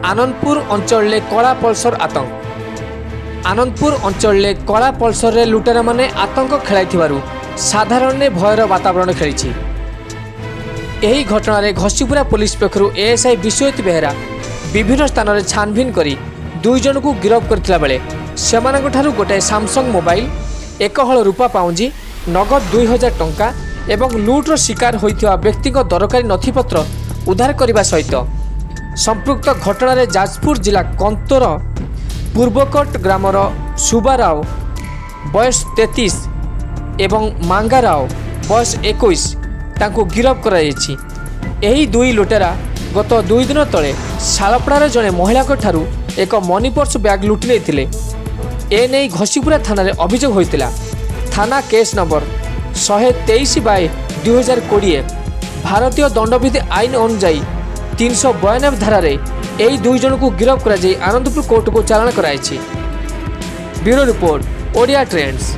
आनंदपुर अंचल कला पल्सर आतंक। आनंदपुर अंचल कला पल्सर लुटेरा माने आतंक खेलाई साधारण भयर वातावरण खेली। यही घटना घसीपुरा पुलिस पक्षर एएसआई विश्वजित बेहेरा विभिन्न स्थान में छानभिन कर 2 जन को गिरफ्त करथिला बेले सेमानंगठारु गोटे सैमसंग मोबाइल, 1 हल रूपा पाउंजी, नगद 2000 टंका एवं लुट्र शिकार होइथिबा व्यक्तिगत दरकारी नथिपत्र उद्धार करने सहित संपृक्त घटना जाजपुर जिला कंतोर पूर्वकोट ग्रामर सुबाराव बयस 33 एवं मांगाराव बयस 21 तांको गिरफ्त कराଯାଇଛି। एही 2 लुटेरा गत 2 दिन तले शालपड़ार जड़े महिला ठारू एक मनी पर्स बैग लुटि लेथिले। एने घसीपुरा थाना रे अभियोग होइतिला। थाना केस नंबर 123/2020 भारतीय दंडविधि आईन अनुजाई 392 धारा यही 2 जन को गिरफ्त कर आनंदपुर कोर्ट को चालाण कराई। Bureau report Odia trends.